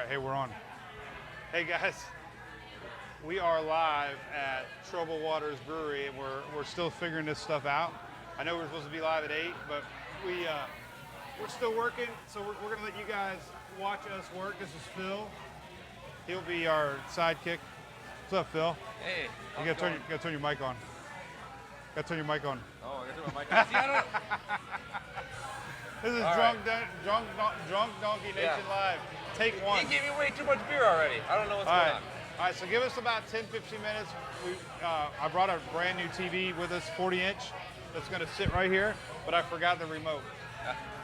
right, hey, we're on. Hey guys, we are live at Troubled Waters Brewery, and we're still figuring this stuff out. I know we're supposed to be live at 8, but we're still working, so we're gonna let you guys watch us work. This is Phil. He'll be our sidekick. What's up, Phil? Hey, You gotta turn your mic on. Gotta turn your mic on. Oh, I gotta turn my mic on. See, I don't... This is Drunk Donkey Nation Live. Take one. You gave me way too much beer already. I don't know what's going on. All right, so give us about 10, 15 minutes. I brought a brand new TV with us, 40-inch, that's gonna sit right here, but I forgot the remote.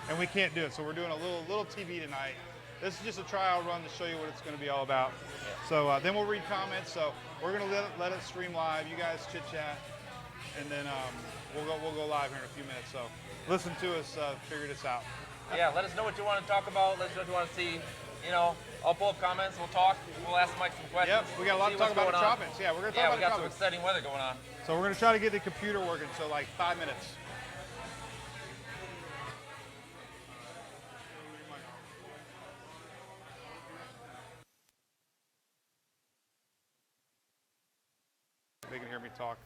And we can't do it, so we're doing a little TV tonight. This is just a trial run to show you what it's gonna be all about. Yeah. So then we'll read comments, so we're gonna let it stream live. You guys chit-chat, and then we'll go live here in a few minutes. So listen to us figure this out. Yeah, let us know what you want to talk about. Let us know what you want to see. You know, I'll pull up comments. We'll talk. We'll ask Mike some questions. Yep, we got a lot to talk about the tropics. Yeah, we're gonna talk about the tropics. Yeah, we got some exciting weather going on. So we're gonna try to get the computer working. So like 5 minutes. They can hear me talk.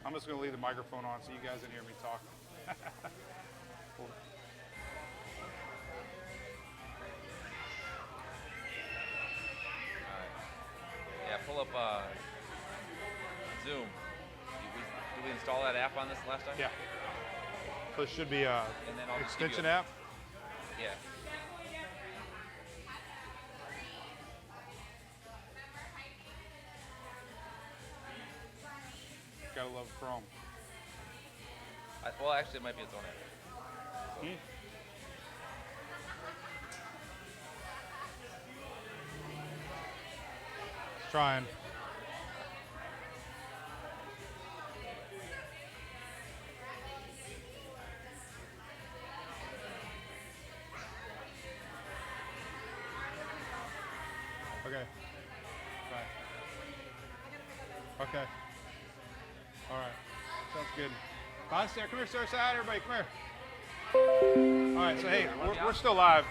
I'm just going to leave the microphone on so you guys can hear me talk. Cool. Yeah, pull up Zoom. Did we install that app on this last time? Yeah. So it should be an extension app? Yeah. Gotta love Chrome. Well, actually, it might be its own app. So. It's trying. Okay. Right. Okay. All right, sounds good. Hi, Sarah. Come here, Sarah. Say hi to everybody. Come here. All right, so hey, we're still live.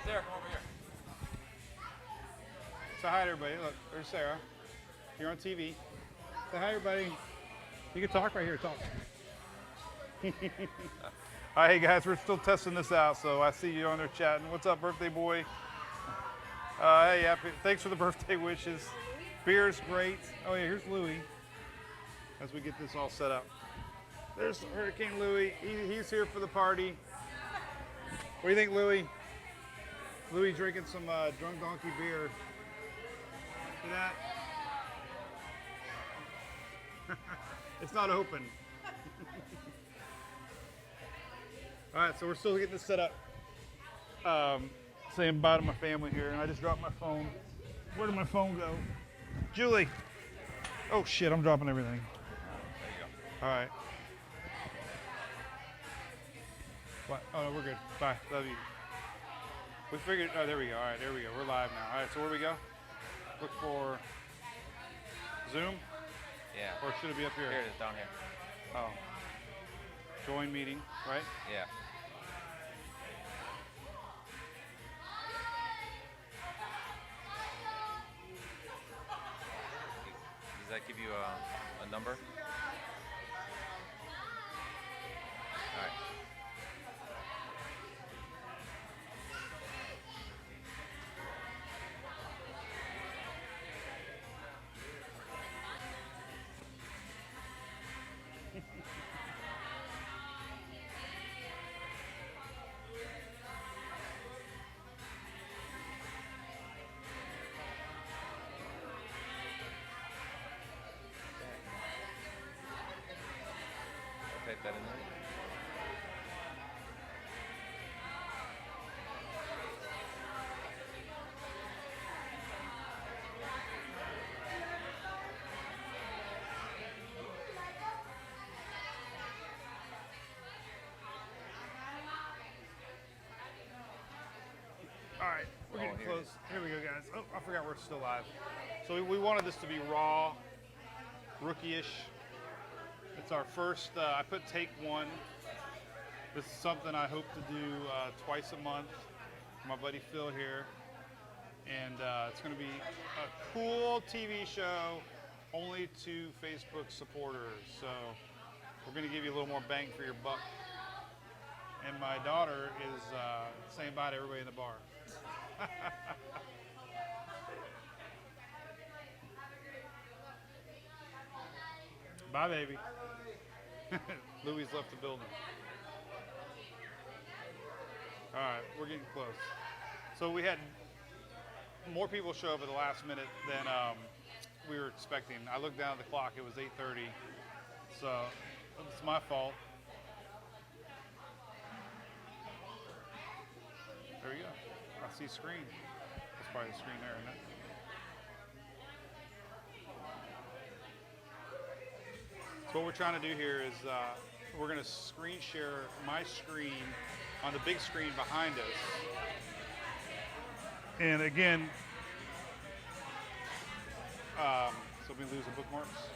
Sarah, come over here. Say hi to everybody. Look, there's Sarah. You're on TV. Say hi, everybody. You can talk right here. Talk. All right, hey guys, we're still testing this out, so I see you on there chatting. What's up, birthday boy? Hey, happy. Thanks for the birthday wishes. Beer's great. Oh yeah, here's Louie. As we get this all set up. There's Hurricane Louie. He's here for the party. What do you think, Louie? Louie drinking some Drunk Donkey beer. See that? It's not open. All right, so we're still getting this set up. Saying bye to my family here, and I just dropped my phone. Where did my phone go? Julie. Oh shit, I'm dropping everything. All right. What? Oh, no, we're good. Bye. Love you. We figured, oh, there we go. All right, there we go. We're live now. All right, so where do we go? Look for Zoom? Yeah. Or should it be up here? Here it is, down here. Oh. Join meeting, right? Yeah. Does that give you a number? All right. Type that in there. All right, we're getting close. Here we go, guys. Oh, I forgot we're still live. So we wanted this to be raw, rookie-ish. It's our first, I put take one. This is something I hope to do twice a month. my buddy Phil here. And it's going to be a cool TV show only to Facebook supporters. So we're going to give you a little more bang for your buck. And my daughter is saying bye to everybody in the bar. Bye, baby. Louis left the building. All right, we're getting close. So we had more people show up at the last minute than we were expecting. I looked down at the clock, it was 8:30. So it's my fault. There we go. I see screen. That's probably the screen there, isn't it? So what we're trying to do here is we're going to screen share my screen on the big screen behind us. And again, so we lose the bookmarks.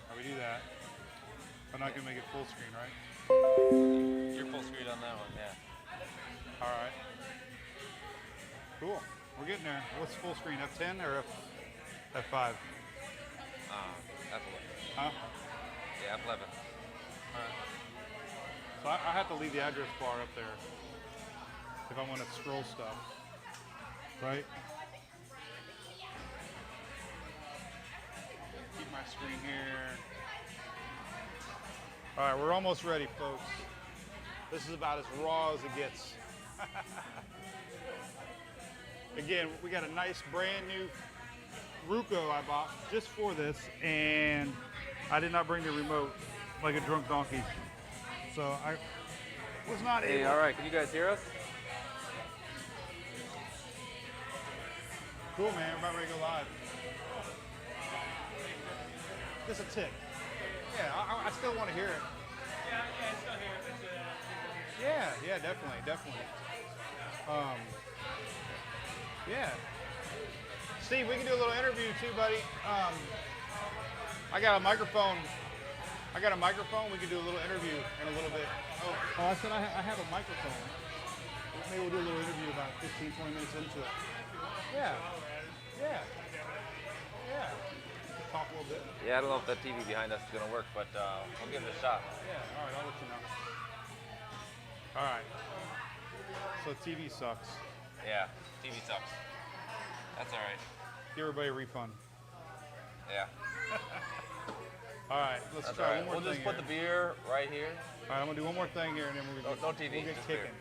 How we do that? I'm not going to make it full screen, right? You're full screen on that one, yeah. All right. Cool. We're getting there. What's full screen? F10 or F5? F11. Huh? Yeah, F11. All right. So I have to leave the address bar up there if I want to scroll stuff, right? Keep my screen here. All right, we're almost ready, folks. This is about as raw as it gets. Again, we got a nice brand new Recon I bought just for this, and I did not bring the remote like a drunk donkey. So I was not able. Hey, all right, can you guys hear us? Cool, man, we're about ready to go live. Just a tick. Yeah, I still want to hear it. Yeah, I still hear it. Yeah, definitely. Yeah. Steve, we can do a little interview too, buddy. I got a microphone. We can do a little interview in a little bit. Oh, I said I have a microphone. Maybe we'll do a little interview about 15, 20 minutes into it. Yeah. Talk a little bit. Yeah, I don't know if that TV behind us is going to work, but we'll give it a shot. Yeah, all right, I'll let you know. All right. So TV sucks. Yeah, TV sucks. That's all right. Give everybody a refund. Yeah. All right, let's That's try all right. one more We'll thing just put here. the beer right here. All right, I'm gonna do one more thing here, and then we'll No TV, we'll get just kicking.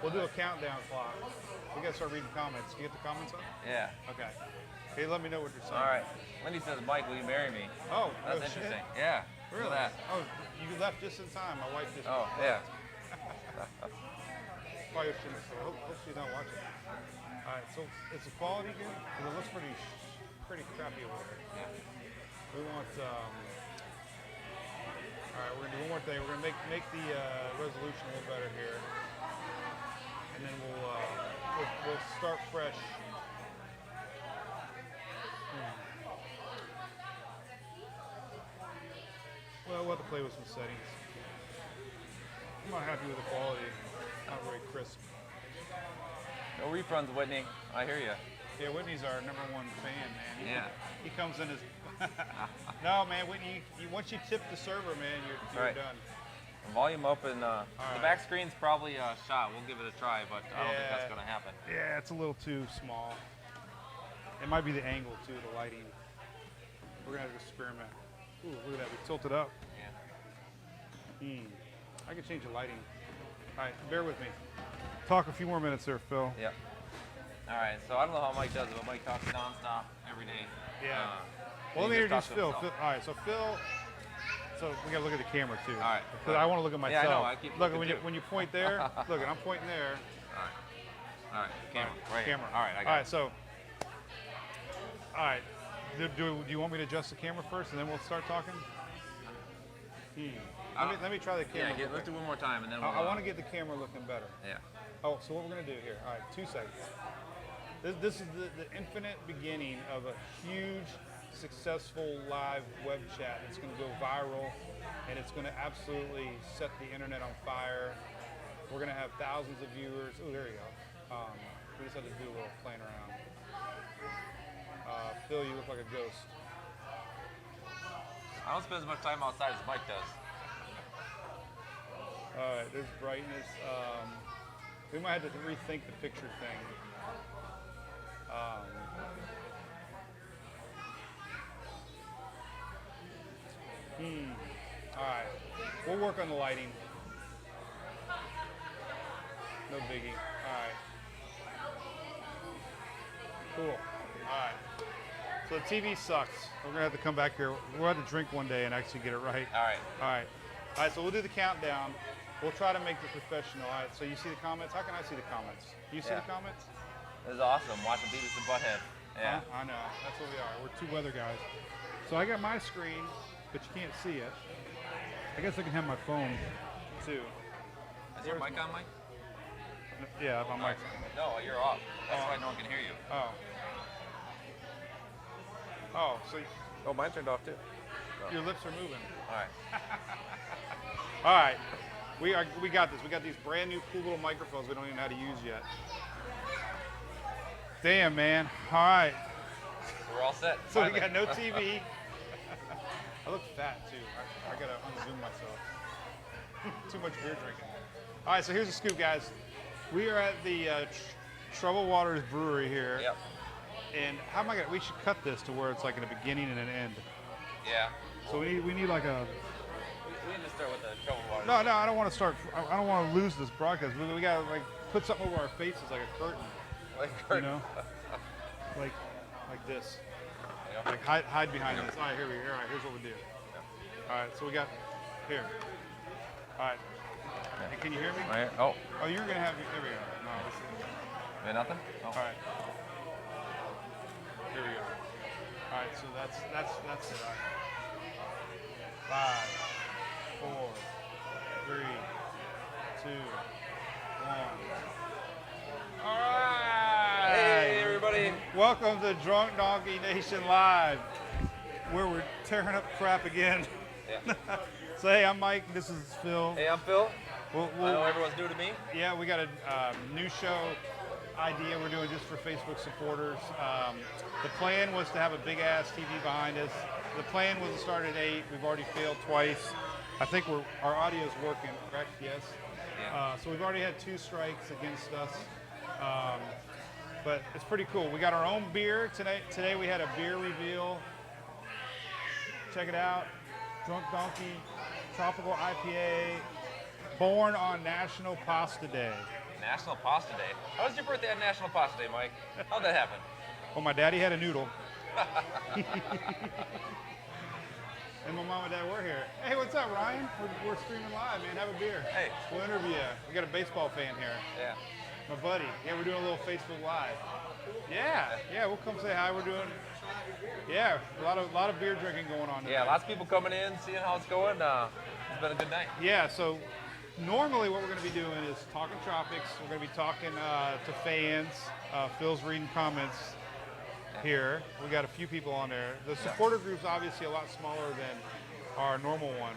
We'll do a countdown clock. We gotta start reading comments. You get the comments up? Yeah. Okay. Hey, let me know what you're saying. All right. Wendy says, Mike, will you marry me? Oh, That's shit. interesting. Yeah. Really? Look at that. Oh, you left just in time. My wife just. Oh, yeah. Probably shouldn't. So hope she's not watching. All right. So is the quality good? 'Cause it looks pretty crappy over there. Yeah. We want. All right, we're gonna do one more thing. We're gonna make the resolution a little better here, and then we'll start fresh. Well, we'll have to play with some settings. I'm not happy with the quality. Not very crisp. No refunds, Whitney. I hear you. Yeah, Whitney's our #1 fan, man. Yeah. He comes in as. No, man. Whitney, once you tip the server, man, you're Right. done. Volume up and the right. back screen's probably a shot. We'll give it a try, but I don't think Yeah. that's going to happen. Yeah, it's a little too small. It might be the angle too, the lighting. We're gonna have to experiment. Ooh, look at that. We tilted up. Yeah. I can change the lighting. All right, bear with me. Talk a few more minutes there, Phil. Yep. All right, so I don't know how Mike does it, but Mike talks nonstop every day. Yeah. He Well, let me just introduce talks to Phil. himself. All right, so Phil. So we gotta look at the camera too. All right. Because I want to look at Yeah, I myself. know, I keep look looking when too. when you point there. Look, I'm pointing there. All right, camera. Right here. Camera. All right, I got All it. right, so. All right. Do you want me to adjust the camera first, and then we'll start talking? Let me try the camera. Yeah, let's do one more time, and then we'll. I want to get the camera looking better. Yeah. Oh, so what we're gonna do here? All right, 2 seconds. This is the infinite beginning of a huge successful live web chat. It's going to go viral, and it's going to absolutely set the internet on fire. We're going to have thousands of viewers. Oh, there you go. We just had to do a little playing around. Phil, you look like a ghost. I don't spend as much time outside as Mike does. All right, there's brightness. We might have to rethink the picture thing. All right, we'll work on the lighting. No biggie. All right. Cool. All right. So the TV sucks. We're gonna have to come back here. We'll have to drink one day and actually get it right. All right. All right. All right. So we'll do the countdown. We'll try to make this professional. All right. So you see the comments? How can I see the comments? You see Yeah. the comments? This is awesome. Watching Beavis and Butthead. Yeah. I know. That's what we are. We're two weather guys. So I got my screen, but you can't see it. I guess I can have my phone too. Is your mic on, Mike? Yeah, my mic. No, you're off. That's why no one can hear you. Oh. Oh, so Oh, mine turned off too. your lips are moving. All right. All right. We got this. We got these brand new cool little microphones we don't even know how to use yet. Damn, man. All right. We're all set. So we finally. got no TV. I look fat too. I gotta unzoom myself. Too much beer drinking. All right, so here's the scoop, guys. We are at the Trouble Waters Brewery here. Yep. And how am I gonna? We should cut this to where it's like in a beginning and an end. Yeah. So we need like a. We need to start with the Trouble Waters. No, I don't want to start. I don't want to lose this broadcast. We gotta like put something over our faces like a curtain. Like, You know, like this. Yeah. Like hide behind this. All right, here we go. All right, here's what we do. All right, so we got here. All right. Hey, can you hear me? Right. Oh. Oh, you're gonna have. There we go. No, this is, Yeah, nothing? Oh. all right. Here we go. All right, so that's it. All right. 5, 4, 3, 2, 1. All right. Hey, everybody. Welcome to Drunk Donkey Nation Live, where we're tearing up crap again. Yeah. So hey, I'm Mike. This is Phil. Hey, I'm Phil. We'll, I know everyone's new to me. yeah, we got a new show idea we're doing just for Facebook supporters. The plan was to have a big ass TV behind us. The plan was to start at 8. We've already failed twice. I think our audio's working, correct? Yes. Yeah. So we've already had 2 strikes against us. But it's pretty cool. We got our own beer today. Today we had a beer reveal. Check it out. Drunk Donkey Tropical IPA, born on National Pasta Day. National Pasta Day. How was your birthday on National Pasta Day, Mike? How'd that happen? Well, my daddy had a noodle. And my mom and dad were here. Hey, what's up, Ryan? We're streaming live, man. Have a beer. Hey. We'll interview you. We got a baseball fan here. Yeah. My buddy. Yeah, we're doing a little Facebook Live. Yeah, we'll come say hi. We're doing, yeah, a lot of beer drinking going on tonight. Yeah, lots of people coming in, seeing how it's going. It's been a good night. Yeah, so normally what we're going to be doing is talking tropics. We're going to be talking to fans. Phil's reading comments here. We got a few people on there. The supporter group's obviously a lot smaller than our normal one.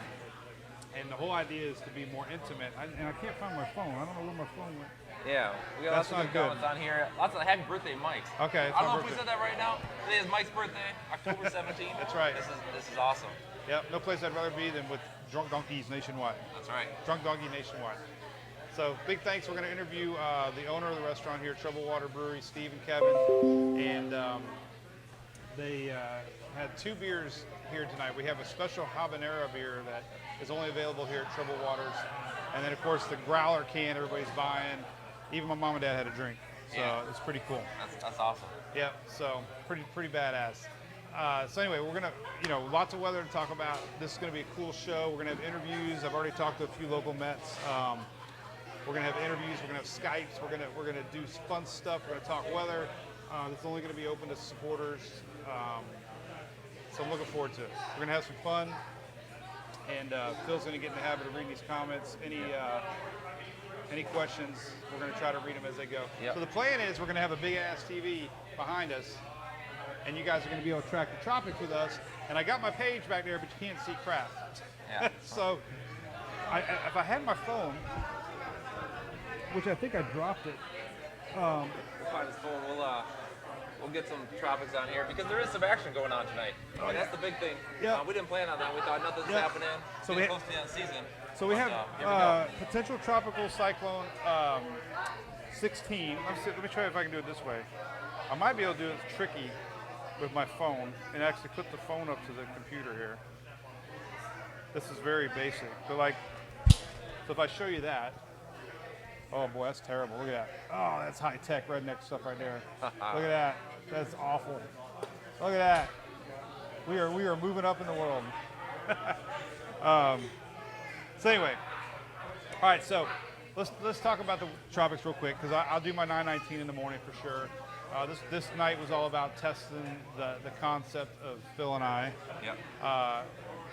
And the whole idea is to be more intimate. And I can't find my phone. I don't know where my phone went. Yeah, we got That's lots of not good good. comments on here. Lots of happy birthday, Mike. Okay, it's I don't my know if we birthday. said that right now. Today is Mike's birthday, October 17th. That's right. This is awesome. Yep, no place I'd rather be than with Drunk Donkeys nationwide. That's right. Drunk Donkey nationwide. So big thanks. We're going to interview the owner of the restaurant here, Trouble Water Brewery, Steve and Kevin. And they had 2 beers here tonight. We have a special habanero beer that is only available here at Trouble Waters. And then, of course, the growler can everybody's buying. Even my mom and dad had a drink. So Yeah. it's pretty cool. That's awesome. Yep, so pretty badass. So anyway, we're gonna, lots of weather to talk about. This is gonna be a cool show. We're gonna have interviews. I've already talked to a few local Mets. We're gonna have interviews. We're gonna have Skypes. We're gonna do fun stuff. We're gonna talk weather. It's only gonna be open to supporters. So I'm looking forward to it. We're gonna have some fun. And Phil's gonna get in the habit of reading these comments. Any questions, we're going to try to read them as they go. Yep. So the plan is we're going to have a big-ass TV behind us, and you guys are going to be able to track the tropics with us. And I got my page back there, but you can't see crap. Yeah. So if I had my phone, which I think I dropped it. We'll find his phone. We'll get some tropics on here because there is some action going on tonight. And that's the big thing. Yeah. We didn't plan on that. We thought nothing's Yeah. happening. So Getting we- close to the end of the season. So we But, have here we go. potential tropical cyclone 16. Let me try if I can do it this way. I might be able to do it tricky with my phone and actually put the phone up to the computer here. This is very basic. But like, so if I show you that, oh boy, that's terrible. Look at that. Oh, that's high tech redneck stuff right there. Look at that. That's awful. Look at that. We are moving up in the world. So anyway, all right. So let's talk about the tropics real quick because I'll do my 919 in the morning for sure. This night was all about testing the concept of Phil and I. Yep.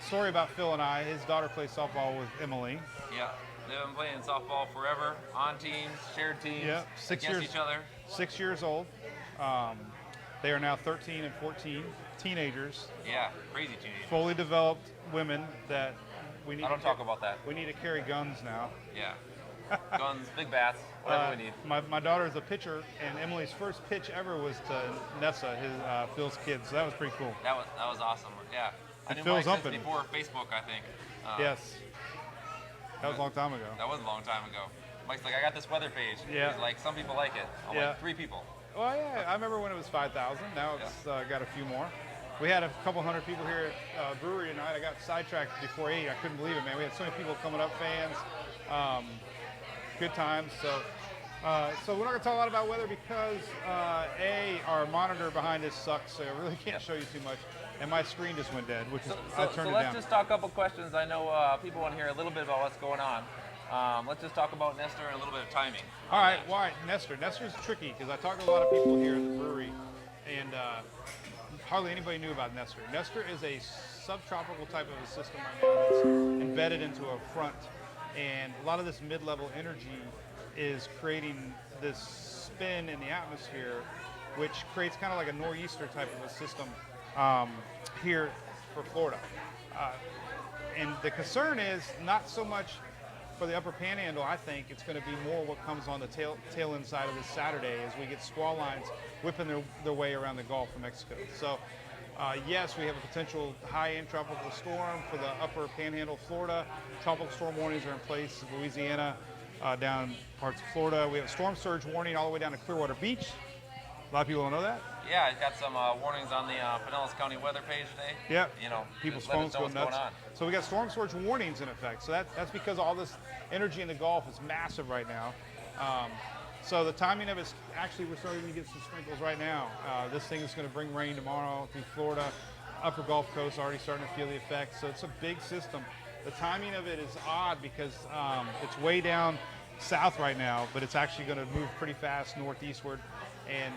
Story about Phil and I. His daughter plays softball with Emily. Yeah. They've been playing softball forever, on teams, shared teams, Yeah, against each other. 6 years old. They are now 13 and 14, teenagers, Yeah, crazy teenagers. fully developed women that we need. I don't talk about that. We need to carry guns now. Yeah. Guns, big bats, whatever we need. My daughter is a pitcher, and Emily's first pitch ever was to Nessa, Phil's kid. So that was pretty cool. That was awesome. Yeah. I And knew Phil's Mike since umping. before Facebook, I think. Yes, that was a long time ago. That was a long time ago. Mike's like, I got this weather page. Yeah. He's like, some people like it. I'm Yeah. like, 3 people. Well, yeah, I remember when it was 5,000. Now it's got a few more. We had a couple hundred people here at brewery tonight. I got sidetracked before 8. I couldn't believe it, man. We had so many people coming up, fans. Good times. So we're not going to talk a lot about weather because our monitor behind us sucks, so I really can't show you too much. And my screen just went dead, which is I turned So it let's down. just talk a couple questions. I know people want to hear a little bit about what's going on. Let's just talk about Nestor and a little bit of timing. All right, why Nestor? Nestor's tricky because I talked to a lot of people here at the brewery, and hardly anybody knew about Nestor. Nestor is a subtropical type of a system right now that's embedded into a front, and a lot of this mid-level energy is creating this spin in the atmosphere, which creates kind of like a nor'easter type of a system here for Florida. And the concern is not so much for the upper panhandle. I think it's going to be more what comes on the tail end side of this Saturday as we get squall lines whipping their way around the Gulf of Mexico. So yes, we have a potential high-end tropical storm for the upper panhandle of Florida. Tropical storm warnings are in place in Louisiana, down parts of Florida. We have a storm surge warning all the way down to Clearwater Beach. A lot of people don't know that. Yeah, I got some warnings on the Pinellas County weather page today. Yeah. You know, People's just let us phones know go what's nuts. going on. So we got storm surge warnings in effect. So that's because all this energy in the Gulf is massive right now. So the timing of it's actually we're starting to get some sprinkles right now. This thing is going to bring rain tomorrow through Florida, upper Gulf Coast already starting to feel the effects. So it's a big system. The timing of it is odd because it's way down south right now, but it's actually going to move pretty fast northeastward and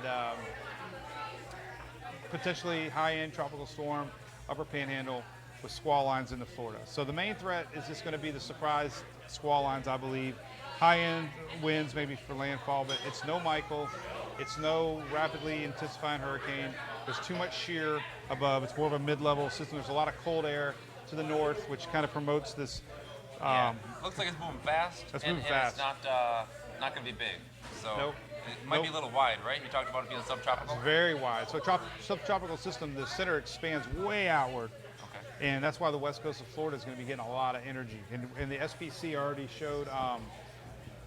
potentially high-end tropical storm, upper panhandle with squall lines into Florida. So the main threat is just going to be the surprise squall lines, I believe. High-end winds maybe for landfall, but it's no Michael. It's no rapidly intensifying hurricane. There's too much shear above. It's more of a mid-level system. There's a lot of cold air to the north, which kind of promotes this. Yeah. Looks like it's moving fast. It's and, moving and fast. It's not going to be big. So Nope. it might be a little wide, right? You talked about it being subtropical. It's very wide. So subtropical system, the center expands way outward. Okay. And that's why the west coast of Florida is going to be getting a lot of energy. And the SPC already showed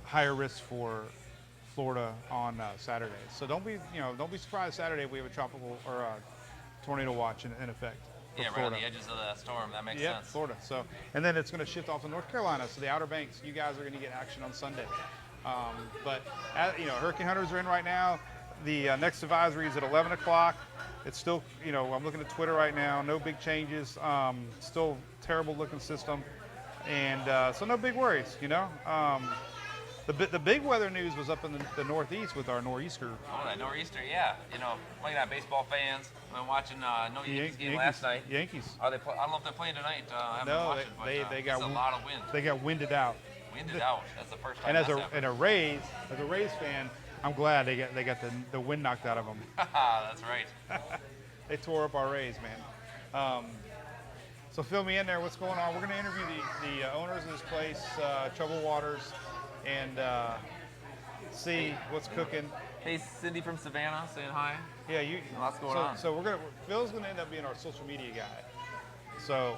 higher risk for Florida on Saturday. So don't be surprised Saturday if we have a tropical or a tornado watch in effect. for Yeah, right Florida. on the edges of the storm. That makes Yeah, sense. Florida. So, and then it's going to shift off to North Carolina. So the Outer Banks, you guys are going to get action on Sunday. Hurricane hunters are in right now. The next advisory is at 11 o'clock. It's still, I'm looking at Twitter right now. No big changes. Still terrible looking system, and so no big worries. The big weather news was up in the Northeast with our nor'easter. Oh, that nor'easter, yeah. Playing at baseball fans. I've been watching Yankees game last night. Yankees. Are they? I don't know if they're playing tonight. I haven't No, watched it, but they got it's a lot of wind. They got winded out. Winded out. That's the first time. And as that's happened. a Rays fan, I'm glad they got the wind knocked out of them. That's right. They tore up our Rays, man. So fill me in there. What's going on? We're going to interview the owners of this place, Trouble Waters, and see what's cooking. Hey, Cindy from Savannah saying hi. Yeah, Lots going on. So Phil's gonna end up being our social media guy. So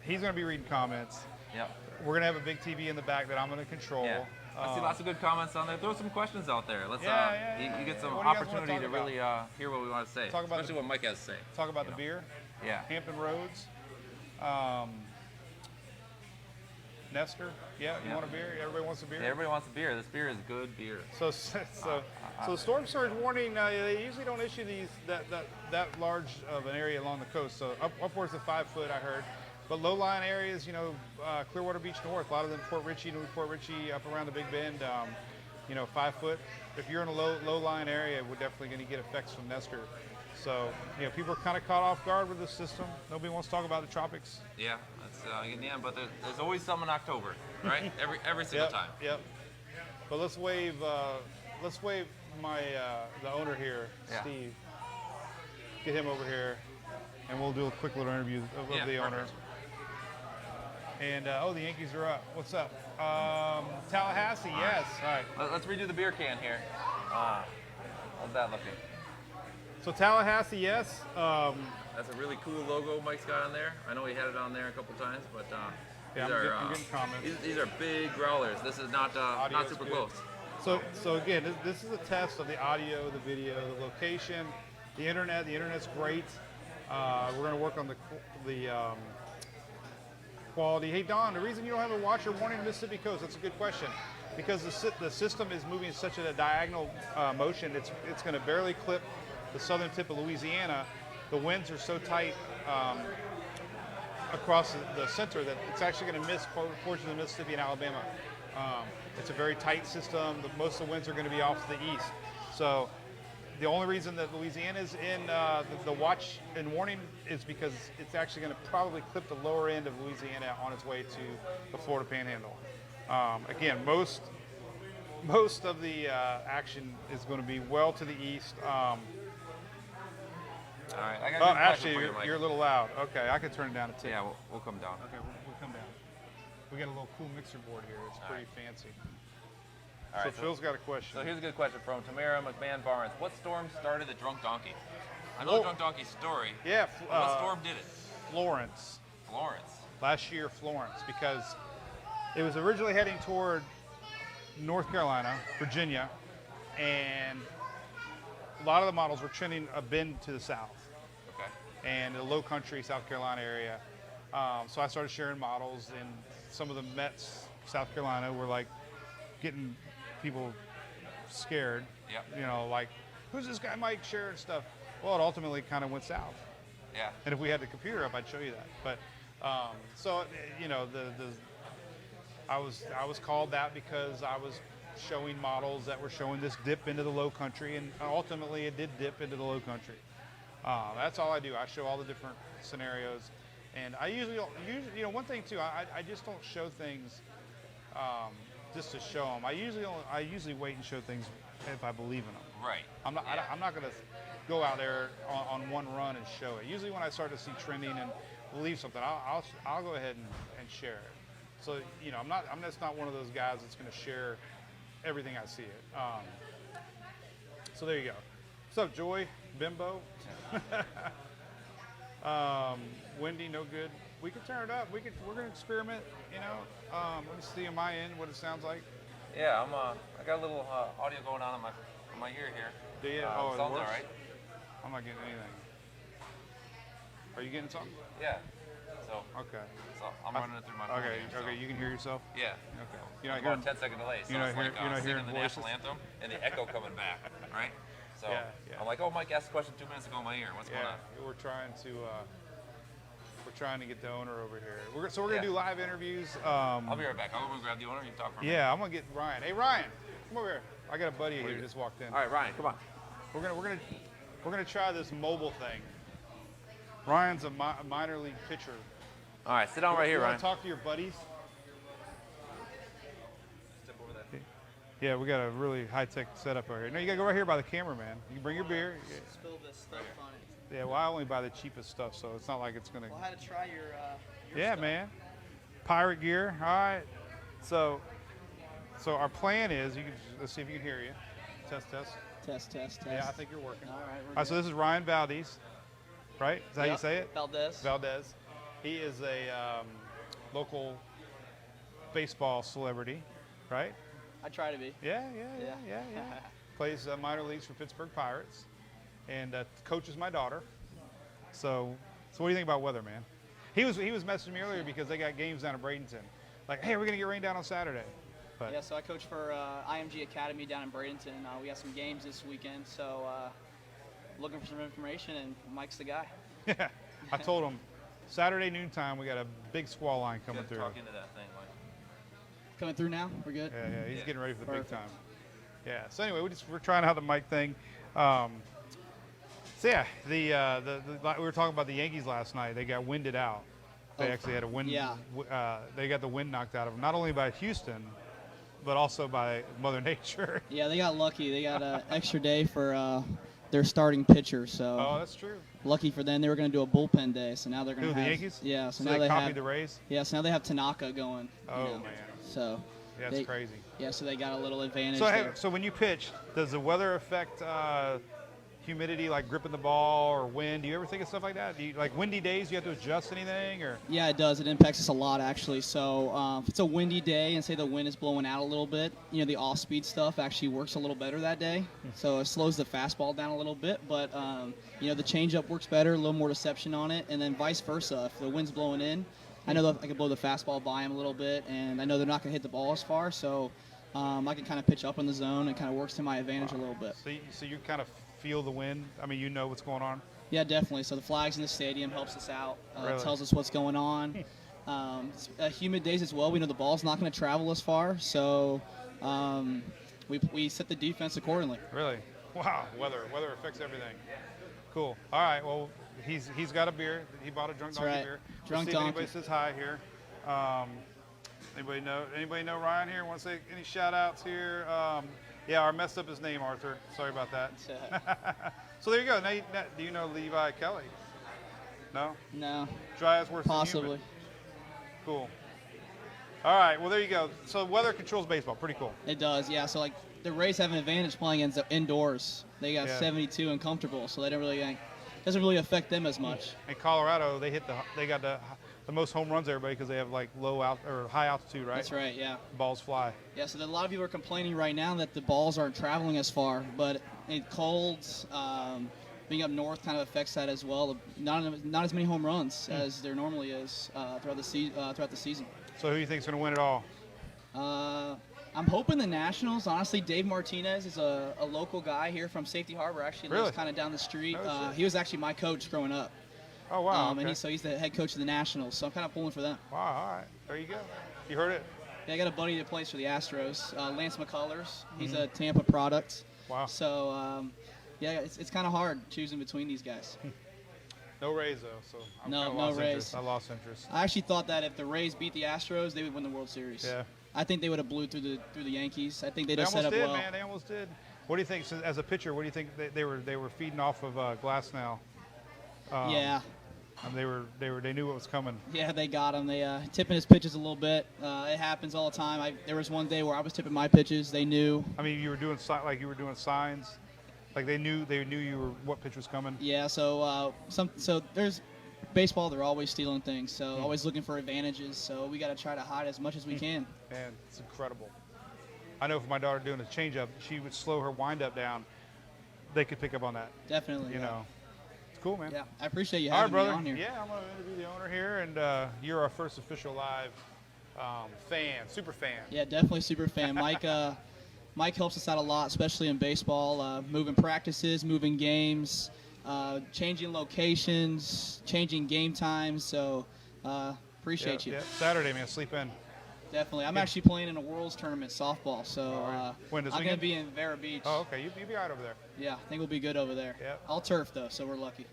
he's gonna be reading comments. Yep. We're gonna have a big TV in the back that I'm gonna control. Yeah. I see lots of good comments on there. Throw some questions out there. Let's Yeah. You get some What do you guys wanna opportunity talk to about? really hear what we want to say. Talk about especially what Mike has to say. Talk about the beer. Yeah. Hampton Roads. Nestor. Yeah, you want a beer? Everybody wants a beer. Yeah, everybody wants a beer. This beer is good beer. So storm surge warning. They usually don't issue these that large of an area along the coast. So upwards of 5 foot, I heard. But low-lying areas, Clearwater Beach North, a lot of them Port Richey, up around the Big Bend, 5 foot. If you're in a low-lying area, we're definitely going to get effects from Nestor. So, people are kind of caught off guard with this system. Nobody wants to talk about the tropics. Yeah, that's but there's always some in October, right? every single time. Yep. But let's wave my the owner here, Steve. Get him over here, and we'll do a quick little interview of the owner. And the Yankees are up. What's up? Tallahassee, yes. All right. Let's redo the beer can here. How's that looking? So Tallahassee, yes. That's a really cool logo Mike's got on there. I know he had it on there a couple times, but I'm getting comments. These are big growlers. This is not super good. close. So again, this is a test of the audio, the video, the location, the internet. The internet's great. We're going to work on the quality. Hey Don, the reason you don't have a watcher warning on the Mississippi coast, that's a good question. Because the system is moving in such a diagonal motion, it's going to barely clip the southern tip of Louisiana. The winds are so tight across the center that it's actually going to miss portions of Mississippi and Alabama. It's a very tight system. Most of the winds are going to be off to the east. So the only reason that Louisiana is in the watch and warning is because it's actually going to probably clip the lower end of Louisiana on its way to the Florida Panhandle. Again, most of the action is going to be well to the east. All right, I got actually, you're a little loud. Okay, I can turn it down a tick. Yeah, we'll come down. Okay, we'll come down. We got a little cool mixer board here. It's pretty fancy. All right, so Phil's got a question. So here's a good question from Tamara McMahon Barnes. What storm started the drunk donkey? I know the drunk donkey story. Yeah. What storm did it? Florence. Florence. Last year, Florence, because it was originally heading toward North Carolina, Virginia, and a lot of the models were trending a bend to the south. Okay. And the low country, South Carolina area. So I started sharing models, and some of the Mets, South Carolina, were like getting people scared. Yep. Like, who's this guy Mike sharing stuff? Well, it ultimately kind of went south. Yeah. And if we had the computer up, I'd show you that. But I was called that because I was showing models that were showing this dip into the low country, and ultimately it did dip into the low country. That's all I do. I show all the different scenarios, and I usually one thing too, I just don't show things just to show them. I usually wait and show things if I believe in them. Right. I'm not going to go out there on one run and show it. Usually when I start to see trending and believe something, I'll go ahead and share it. So I'm just not one of those guys that's going to share everything I see it. So there you go. What's up, Joy? Bimbo? Windy, no good. We can turn it up. We're going to experiment. Let me see on my end what it sounds like. Yeah, I got a little audio going on my ear here. Do you? It sounds all right. I'm not getting anything. Are you getting something? Yeah. So. Okay. So I'm running it through my phone. Okay. Here, Okay. You can hear yourself. Yeah. Okay. You're not hearing 10-second delay. So it's like you're not singing hearing the voices? national anthem and the echo coming back, right? So Yeah. I'm like, oh, Mike asked a question 2 minutes ago in my ear. What's going on? We're trying to get the owner over here. We're gonna do live interviews. I'll be right back. I'll go grab the owner. You talk for a minute. Yeah, I'm gonna get Ryan. Hey Ryan, come over here. I got a buddy here who just walked in. All right, Ryan, come on. We're gonna try this mobile thing. Ryan's a minor league pitcher. All right, sit down right here, You Ryan. want to talk to your buddies? Step over that. Yeah, we got a really high-tech setup over here. No, you gotta go right here by the camera, man. You can bring your beer. Spill this stuff on it. Yeah, well, I only buy the cheapest stuff, so it's not like it's gonna. Well, I had to try your Yeah, stuff. man. Pirate gear. All right. So our plan is, let's see if you can hear you. Test. Test. Yeah, I think you're working. All right, All right, so this is Ryan Valdez, right? Is that how you Yep, say it? Valdez. He is a local baseball celebrity, right? I try to be. Yeah. Plays minor leagues for Pittsburgh Pirates, and coaches my daughter. So what do you think about weather, man? He was messaging me earlier because they got games down in Bradenton. Like, hey, we're gonna get rain down on Saturday. But Yeah, so I coach for IMG Academy down in Bradenton. We got some games this weekend, so looking for some information, and Mike's the guy. yeah, I told him Saturday noontime we got a big squall line coming Good through. talk into that thing, Mike. Coming through now? We're good? Yeah, he's getting ready for the Perfect. big time. Yeah. So anyway, we're trying out the mic thing. So yeah, we were talking about the Yankees last night. They got winded out. They actually had a wind. Yeah. They got the wind knocked out of them, not only by Houston, but also by Mother Nature. Yeah, they got lucky. They got an extra day for their starting pitcher, so Oh, that's true. lucky for them. They were going to do a bullpen day, so now they're going Who, to the have Yankees? Yeah, So so now they they copied have the Rays. Yeah, so now they have Tanaka going. Oh, you know, man. So Yeah, that's they- crazy. Yeah, so they got a little advantage So there. so when you pitch, does the weather affect humidity, like gripping the ball or wind? Do you ever think of stuff like that? Do you, like windy days, do you have to adjust anything or? Yeah, it does. It impacts us a lot, actually. So if it's a windy day and say the wind is blowing out a little bit, the off-speed stuff actually works a little better that day. So it slows the fastball down a little bit, but the changeup works better, a little more reception on it, and then vice versa. If the wind's blowing in, I know that I can blow the fastball by them a little bit, and I know they're not going to hit the ball as far, so I can kind of pitch up in the zone and kind of works to my advantage a little bit. So you kind of feel the wind. I mean, you know what's going on. Yeah, definitely. So the flags in the stadium helps us out. Really? Tells us what's going on. Humid days as well. We know the ball's not going to travel as far, so we set the defense accordingly. Really? Wow. Weather affects everything. Cool. All right. Well, he's got a beer. He bought a Drunk That's Donkey right. beer. Drunk Let's see if Donkey. anybody says hi here. Anybody know Ryan here? Want to say any shout outs here? Yeah, I messed up his name, Arthur. Sorry about that. So there you go. Now, do you know Levi Kelly? No? No, Dry as worse than possibly. humid. Cool. All right. Well, there you go. So weather controls baseball. Pretty cool. It does, yeah. So, the Rays have an advantage playing indoors. They got Yeah. 72 and comfortable, so they don't really doesn't really affect them as much. In Colorado, they got the most home runs everybody because they have like high altitude, right? That's right, yeah. Balls fly. Yeah, so a lot of people are complaining right now that the balls aren't traveling as far, but cold, being up north kind of affects that as well. Not as many home runs as there normally is throughout the season. So who do you think is going to win it all? I'm hoping the Nationals. Honestly, Dave Martinez is a local guy here from Safety Harbor. Actually, Really? lives kind of down the street. No shit. He was actually my coach growing up. Oh wow. And Okay. he's the head coach of the Nationals, so I'm kind of pulling for them. Wow. All right. There you go. You heard it. Yeah, I got a buddy that plays for the Astros, Lance McCullers. He's a Tampa product. Wow. So, it's kind of hard choosing between these guys. No Rays though, so I'm No- kinda no lost Rays. interest. I lost interest. I actually thought that if the Rays beat the Astros, they would win the World Series. Yeah. I think they would have blew through the Yankees. I think they They just set almost up did, well. man. They almost did. What do you think? So as a pitcher, what do you think they were feeding off of Glass now? Yeah. They knew what was coming. Yeah, they got him. They tipping his pitches a little bit. It happens all the time. There was one day where I was tipping my pitches. They knew. I mean, you were doing signs, like they knew what pitch was coming. Yeah. So there's baseball. They're always stealing things. So always looking for advantages. So we got to try to hide as much as we can. Man, it's incredible. I know for my daughter doing a changeup, she would slow her windup down. They could pick up on that. Definitely. You know, it's cool, man. Yeah. I appreciate you All right, having brother. me on here. Yeah, I'm going to interview the owner here, and you're our first official live super fan. Yeah, definitely super fan. Mike helps us out a lot, especially in baseball, moving practices, moving games, changing locations, changing game times. So appreciate you. Yeah, Saturday, man, sleep in. Definitely. I'm actually playing in a World's Tournament softball, so When, this I'm going weekend? to be in Vera Beach. Oh, okay. You'll be all right over there. Yeah, I think we'll be good over there. Yep. All turf, though, so we're lucky.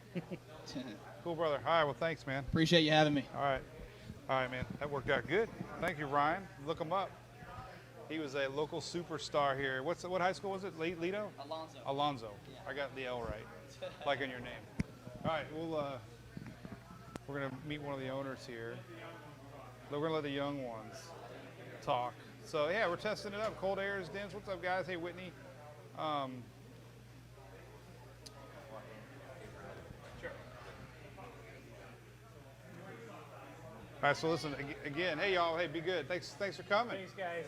Cool, brother. All right, well, thanks, man. Appreciate you having me. All right, man. That worked out good. Thank you, Ryan. Look him up. He was a local superstar here. What high school was it? Lido? Alonzo. Alonzo. Yeah. I got the L right, like in your name. All right, we're gonna meet one of the owners here. We're gonna let the young ones talk. So yeah, we're testing it up. Cold air is dense. What's up, guys? Hey, Whitney. All right, so listen again. Hey, y'all. Hey, be good. Thanks for coming. Thanks, guys.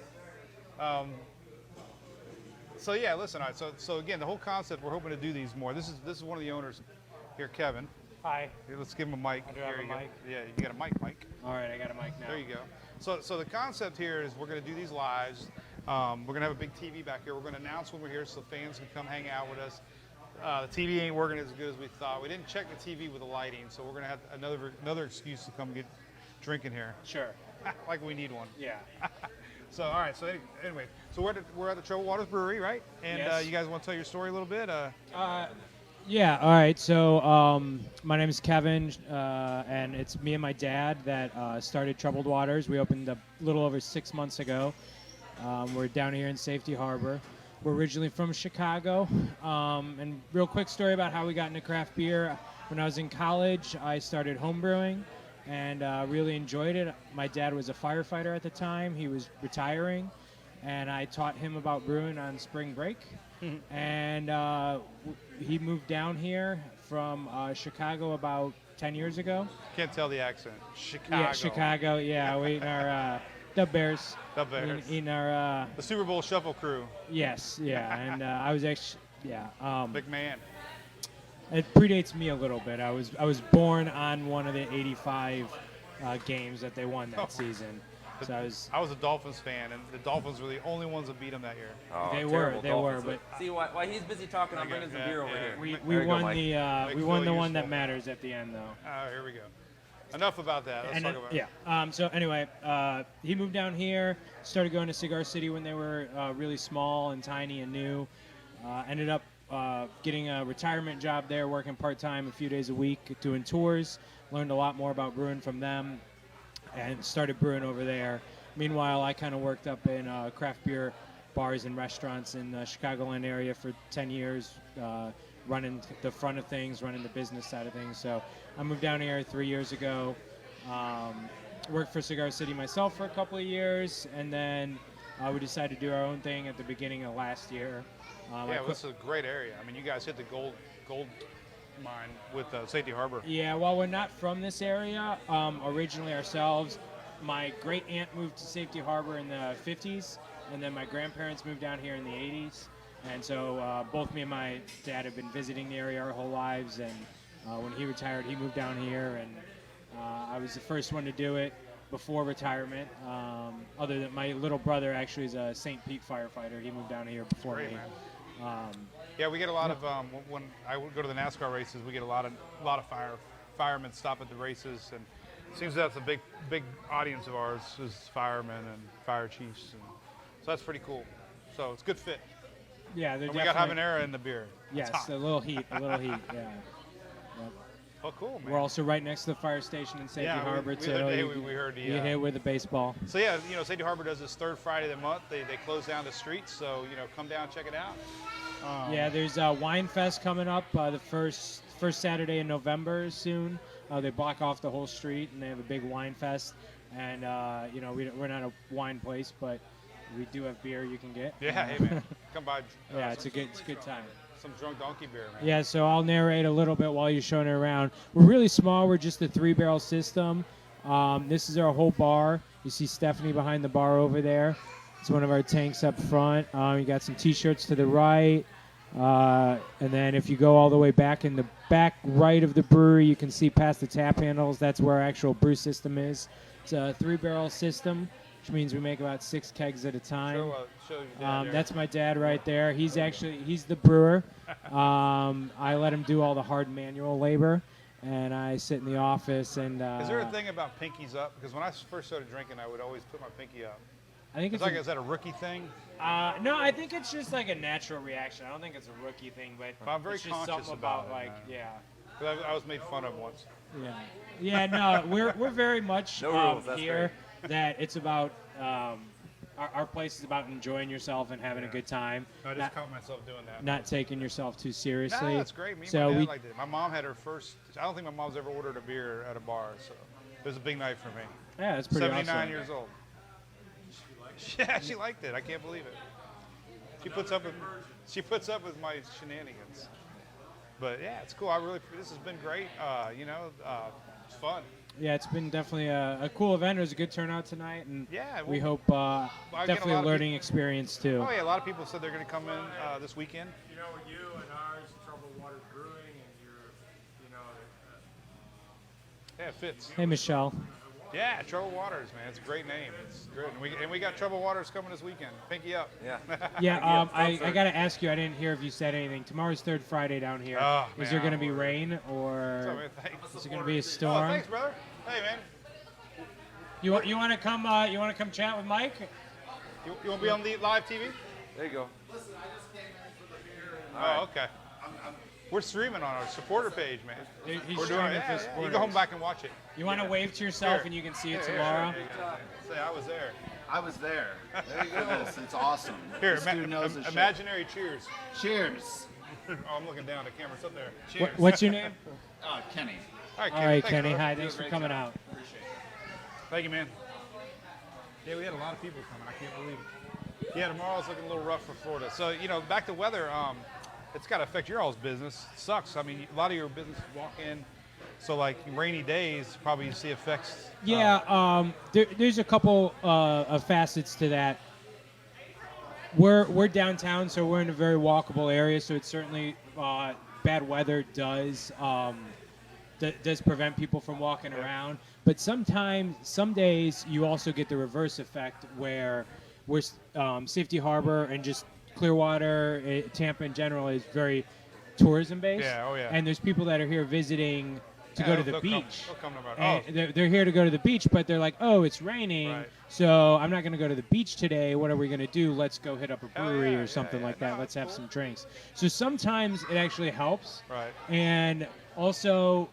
So yeah, listen. All right, so again, the whole concept. We're hoping to do these more. This is one of the owners here, Kevin. Hi. Here, let's give him a mic. I do have Here a you go. mic. Yeah, you got a mic, Mike. All right, I got a mic now. There you go. So the concept here is we're going to do these lives. We're going to have a big TV back here. We're going to announce when we're here so fans can come hang out with us. The TV ain't working as good as we thought. We didn't check the TV with the lighting, so we're going to have another excuse to come get drinking here. Sure. Like we need one. Yeah. So all right. So anyway, so we're at the Waters Brewery, right? And Yes. you guys want to tell your story a little bit? Yeah, all right. So my name is Kevin, and it's me and my dad that started Troubled Waters. We opened a little over 6 months ago. We're down here in Safety Harbor. We're originally from Chicago. And real quick story about how we got into craft beer. When I was in college, I started home brewing and really enjoyed it. My dad was a firefighter at the time. He was retiring, and I taught him about brewing on spring break. And he moved down here from Chicago about 10 years ago. Can't tell the accent. Chicago. Yeah, Chicago. Yeah, we eating our the Bears. The Bears. Eating our The Super Bowl Shuffle Crew. yes, yeah, and I was actually Big man. it predates me a little bit. I was born on one of the '85 games that they won that season. So I was a Dolphins fan, and the Dolphins were the only ones that beat them that year. Oh, They terrible were, Dolphins. but- See, while he's busy talking, I'm bringing some beer over here. we There we you go, won Mike. the Make we Phil won the one useful. that matters at the end though. Here we go. Enough about that. Let's And talk about it. yeah. So anyway, he moved down here. Started going to Cigar City when they were really small and tiny and new. Ended up getting a retirement job there, working part time a few days a week, doing tours. Learned a lot more about brewing from them, and started brewing over there. Meanwhile, I kind of worked up in craft beer bars and restaurants in the Chicagoland area for 10 years, running the front of things, running the business side of things. So I moved down here 3 years ago, worked for Cigar City myself for a couple of years, and then we decided to do our own thing at the beginning of last year. Yeah, well, this is a great area. I mean, you guys hit the gold mine with Safety Harbor. Yeah, well, we're not from this area originally ourselves. My great aunt moved to Safety Harbor in the 50s, and then my grandparents moved down here in the 80s. And so both me and my dad have been visiting the area our whole lives. And when he retired, he moved down here, and I was the first one to do it before retirement. Other than my little brother, actually, is a St. Pete firefighter. He moved down here before Great, me. man. Yeah, we get a lot of when I would go to the NASCAR races, we get a lot of firemen stop at the races, and it seems that's a big audience of ours is firemen and fire chiefs, and so that's pretty cool. So it's a good fit. Yeah, they're And we got definitely- habanero in the beer. It's Yes, hot. a little heat, yeah. Yep. Well, cool, man. We're also right next to the fire station in Safety Yeah, Harbor, the other day too. we heard the. You hit with a baseball. So yeah, Safety Harbor does this third Friday of the month. They close down the streets, so come down, check it out. Yeah, there's a Wine Fest coming up the first Saturday in November soon. They block off the whole street, and they have a big wine fest. And we're not a wine place, but we do have beer you can get. Yeah, hey man, come by. Yeah, it's a good time. Some drunk donkey beer, man. Yeah, so I'll narrate a little bit while you're showing it around. We're really small. We're just a 3-barrel system. This is our whole bar. You see Stephanie behind the bar over there. It's one of our tanks up front. You got some T-shirts to the right. And then if you go all the way back in the back right of the brewery, you can see past the tap handles. That's where our actual brew system is. It's a 3-barrel system, which means we make about 6 kegs at a time. Show your dad there. That's my dad right there. He's the brewer. I let him do all the hard manual labor, and I sit in the office. And Is there a thing about pinkies up? Because when I first started drinking, I would always put my pinky up. I think It's like, is that a rookie thing? no, I think it's just like a natural reaction. I don't think it's a rookie thing, but I'm very it's just conscious something about it, like man. yeah. 'Cause I was made fun of once. Yeah, no, we're very much No rules, that's here that it's about our place is about enjoying yourself and having a good time. I just not, caught myself doing that. not taking yourself too seriously. No, that's great. Me and So my dad we, liked it. My mom had her first. I don't think my mom's ever ordered a beer at a bar, so it was a big night for me. yeah, that's pretty 79 awesome. years old. Yeah, she liked it. I can't believe it. She puts up with my shenanigans. But yeah, it's cool. This has been great. It's fun. Yeah, it's been definitely a cool event. It was a good turnout tonight, and Yeah, we well, hope I get definitely a a lot of learning experience too. Oh yeah, a lot of people said they're going to come in this weekend. You know, you and ours, Trouble Waters Brewing, and Yeah, it fits. Hey, Michelle. Yeah, Trouble Waters, man. It's a great name. It's good. And we got Trouble Waters coming this weekend. Pinky up. Yeah. Yeah, I got to ask you. I didn't hear if you said anything. Tomorrow's Third Friday down here. Oh, Is man, there going to I'm be worried. rain, What's up, or man? Thanks. is it going to be a Oh, storm? thanks, brother. Hey, man. You want to come? You want to come chat with Mike? You want to be on the live TV? There you go. Oh, okay. We're streaming on our supporter page, man. He's We're doing streaming it. for Yeah. You supporters. go home back and watch it. You want to wave to yourself, Here. and you can see it Here, tomorrow. Here, Say, I was there. I was there. There you go. It's awesome. Here, This dude knows his shit. imaginary cheers. Cheers. Oh, I'm looking down. The camera's up there. Cheers. What's your name? Kenny. All right, All right, Thanks, Kenny. brother. Hi. Thanks for coming out. Thank you, man. Yeah, we had a lot of people coming. I can't believe it. Yeah, tomorrow's looking a little rough for Florida. So, back to weather, it's got to affect your all's business. It sucks. I mean, a lot of your business walk in. So, like, rainy days, probably you see effects. Yeah, there's a couple of facets to that. We're downtown, so we're in a very walkable area. So it's certainly bad weather does prevent people from walking around. But sometimes, some days, you also get the reverse effect where Safety Harbor and just Clearwater, Tampa in general, is very tourism based. Yeah, oh yeah. And there's people that are here visiting to go to the they'll beach. They'll come no matter. And they're here to go to the beach, but they're like, oh, it's raining, Right. so I'm not going to go to the beach today. What are we going to do? Let's go hit up a Hell brewery yeah, or something yeah. like that. No, Let's that's have cool. some drinks. So sometimes it actually helps. Right. And also,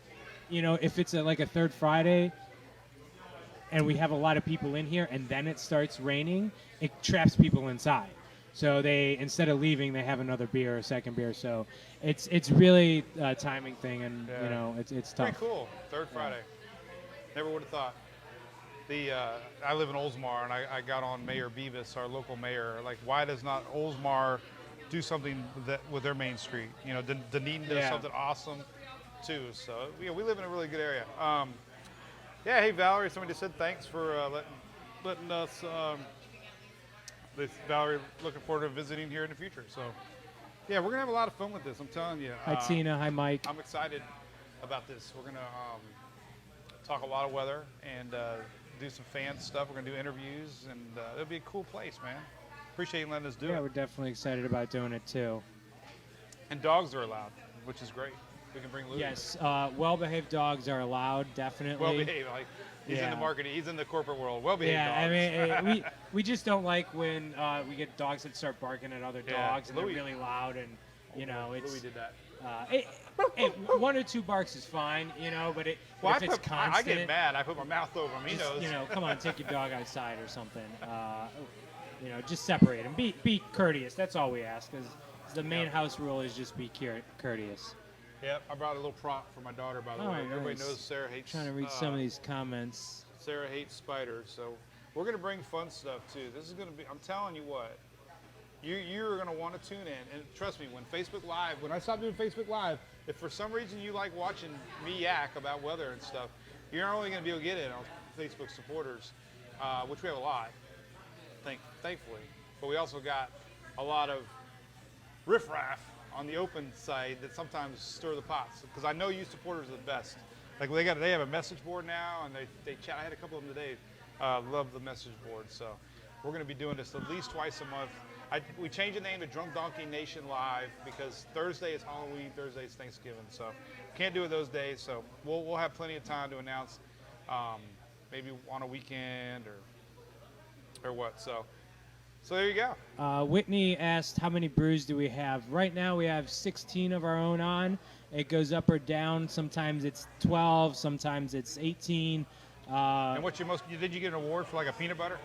if it's like a third Friday and we have a lot of people in here and then it starts raining, it traps people inside. So they, instead of leaving, they have another beer or a second beer. So it's really a timing thing, and Yeah. it's Pretty tough. cool. Third Friday. Never would have thought. I live in Oldsmar, and I got on Mayor Beavis, our local mayor. Like, why does not Oldsmar do something with their main street? Dunedin does Yeah. something awesome too. So we live in a really good area. Yeah. Hey Valerie, somebody said thanks for letting us. Valerie, looking forward to visiting here in the future. So yeah, we're gonna have a lot of fun with this. I'm telling you. Hi, Tina. Hi, Mike. I'm excited about this. We're gonna talk a lot of weather and do some fan stuff. We're gonna do interviews, and it'll be a cool place, man. Appreciate you letting us do Yeah, it. we're definitely excited about doing it too. And dogs are allowed, which is great. We can bring Louis. Yes, well-behaved dogs are allowed, definitely. Well behaved. Like he's in the Yeah. marketing. He's in the corporate world. Well behaved Yeah, dogs. I mean, we just don't like when we get dogs that start barking at other Yeah, dogs and Louis- they're really loud, and it's. Louis did that. One or two barks is fine, but Well, if it's constant, I get mad. I put my mouth over him. He just, knows. come on, take your dog outside or something. Just separate them. Be courteous. That's all we ask. Because the main house rule is just be courteous. Yep. I brought a little prop for my daughter, by the Oh, way. Everybody nice. knows Sarah hates. Trying to read some of these comments. Sarah hates spiders, so we're gonna bring fun stuff too. This is gonna be. I'm telling you what. You're gonna want to tune in, and trust me, when I stop doing Facebook Live, if for some reason you like watching me yak about weather and stuff, you're not only gonna be able to get it on Facebook supporters, which we have a lot, thankfully, but we also got a lot of riffraff on the open side that sometimes stir the pots. Because I know you supporters are the best. Like they have a message board now, and they chat. I had a couple of them today. Love the message board. So we're gonna be doing this at least twice a month. We changed the name to Drunk Donkey Nation Live because Thursday is Halloween, Thursday is Thanksgiving, so can't do it those days. So we'll have plenty of time to announce, maybe on a weekend or what. So there you go. Whitney asked, how many brews do we have? Right now we have 16 of our own on. It goes up or down. Sometimes it's 12, sometimes it's 18. And what's your did you get an award for like a peanut butter?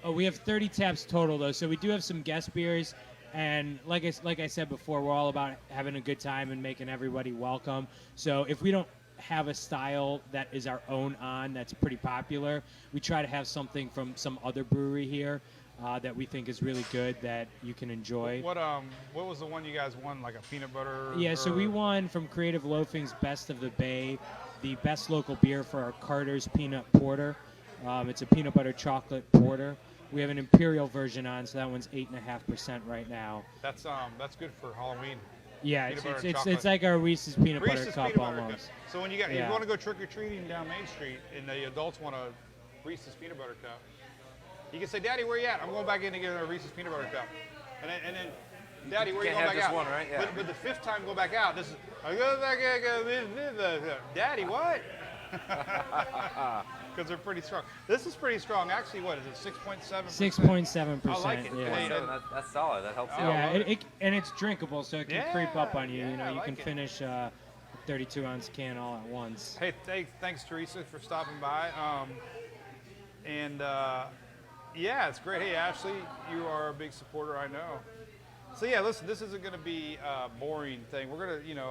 Oh, we have 30 taps total though, so we do have some guest beers, and like I said before, we're all about having a good time and making everybody welcome. So if we don't have a style that is our own that's pretty popular, we try to have something from some other brewery here that we think is really good that you can enjoy. What was the one you guys won? Like a peanut butter? Yeah, so we won from Creative Loafing's Best of the Bay, the best local beer for our Carter's Peanut Porter. It's a peanut butter chocolate porter. We have an imperial version on, so that one's 8.5% right now. That's good for Halloween. Yeah, Peanut butter and it's chocolate. like our Reese's peanut Reese's butter cup peanut butter almost. cup. So when you Yeah. want to go trick or treating down Main Street, and the adults want a Reese's peanut butter cup, you can say, "Daddy, where you at? I'm going back in to get a Reese's peanut butter cup." And then Daddy, where you can't going have back just out? one, right? Yeah. But the fifth time go back out, this is I go back in. Daddy, what? Because they're pretty strong. This is pretty strong. Actually, what is it? 6.7%. 6.7%. I like it. Yeah. Hey, That's solid. That helps you Oh, out. Yeah, and it's drinkable, so it can creep up on you. Yeah, You know, I you like can it. finish a 32-ounce can all at once. Hey, thanks Teresa for stopping by. Yeah, it's great. Hey, Ashley, you are a big supporter, I know. So yeah, listen, this isn't going to be a boring thing. We're going to,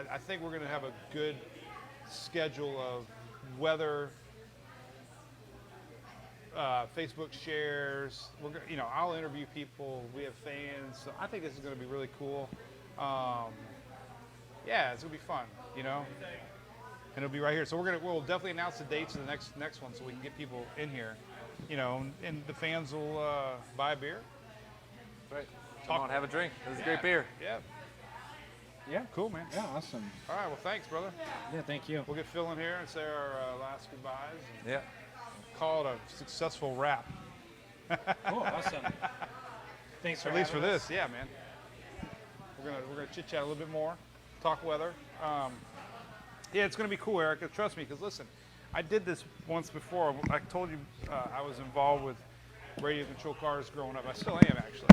I think we're going to have a good schedule of weather, Facebook shares. We're going, I'll interview people. We have fans. So I think this is going to be really cool. Yeah, it's going to be fun, And it'll be right here. So we'll definitely announce the dates of the next one so we can get people in here. And the fans will buy a beer. Right. Come on, have a drink. This is great beer. Yeah. Yeah. Cool, man. Yeah, awesome. All right. Well, thanks, brother. Yeah, thank you. We'll get Phil in here and say our last goodbyes. And Yeah. call it a successful wrap. Cool, awesome. Thanks for At least for having us. this, yeah, man. We're gonna chit chat a little bit more, talk weather. Yeah, it's gonna be cool, Erica. Trust me, because listen, I did this once before. I told you I was involved with radio control cars growing up. I still am actually.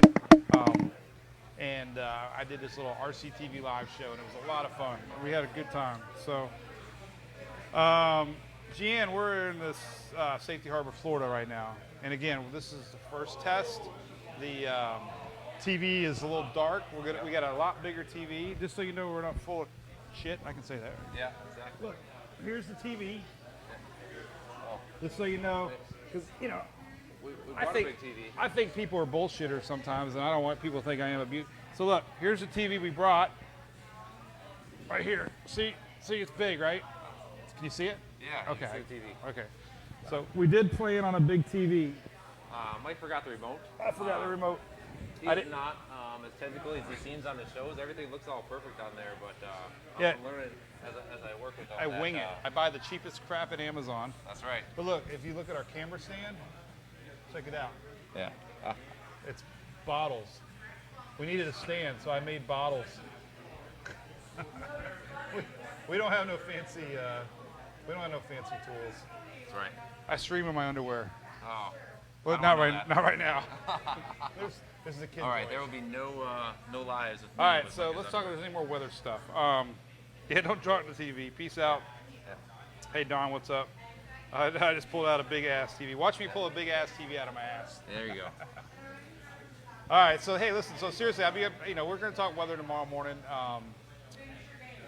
I did this little RCTV live show, and it was a lot of fun. We had a good time. So, Jeanne, we're in this Safety Harbor, Florida right now. And again, this is the first test. The TV is a little dark. We got a lot bigger TV. Just so you know, we're not full of shit. I can say that. Yeah, exactly. Look, here's the TV. Just so you know, because We I bought think a big TV. I think people are bullshitters sometimes, and I don't want people to think I am a beauty. So look, here's the TV we brought. Right here. See, it's big, right? Can you see it? Yeah. Okay. You can see the TV. Okay. So we did play it on a big TV. Mike forgot the remote. I forgot the remote. He's I didn't- not as technical as he seems on the shows. Everything looks all perfect on there, but Yeah. I'm learning as I work with all I that. wing it. I buy the cheapest crap at Amazon. That's right. But look, if you look at our camera stand, check it out. Yeah. It's bottles. We needed a stand, so I made bottles. we don't have no fancy. We don't have no fancy tools. That's right. I stream in my underwear. Oh. Well, I not don't right, know that. not right now. This is a kid. All right. voice. There will be no lies. With All me right, with so Mike let's as talk underwear. about any more weather stuff. Yeah, don't draw it to the TV. Peace out. Yeah. Hey Don, what's up? I just pulled out a big ass TV. Watch me pull a big ass TV out of my ass. There you go. All right, so hey, listen. So seriously, we're going to talk weather tomorrow morning.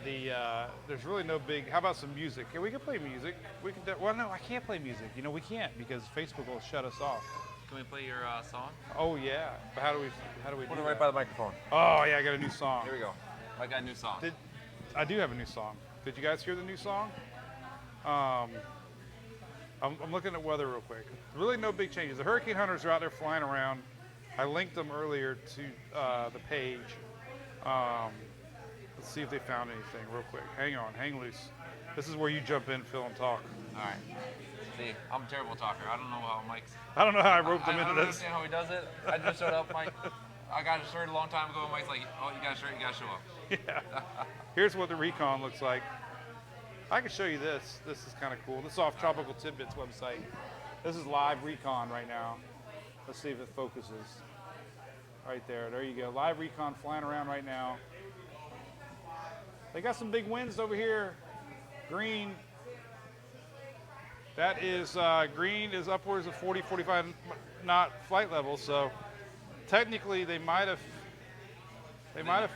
There's really no big. How about some music? We can play music. We can. Well, no, I can't play music. We can't because Facebook will shut us off. Can we play your song? Oh yeah, but how do we Put do it right that? by the microphone. Oh yeah, I got a new song. Here we go. I got a new song. I do have a new song. Did you guys hear the new song? I'm looking at weather real quick. Really no big changes. The hurricane hunters are out there flying around. I linked them earlier to the page. Let's see if they found anything real quick. Hang loose. This is where you jump in, Phil, and talk. All right. See, I'm a terrible talker. I don't know how Mike's. I don't know how I roped them I into don't this. understand how he does it. I just showed up, Mike. I got a shirt a long time ago, and Mike's like, "Oh, you got a shirt, you got to show up." Yeah. Here's what the Recon looks like. I can show you this. This is kind of cool. This is off Tropical Tidbits website. This is live Recon right now. Let's see if it focuses. Right there. There you go. Live Recon flying around right now. They got some big winds over here. Green. That is green is upwards of 40, 45 not flight level. So technically, they might have found. They might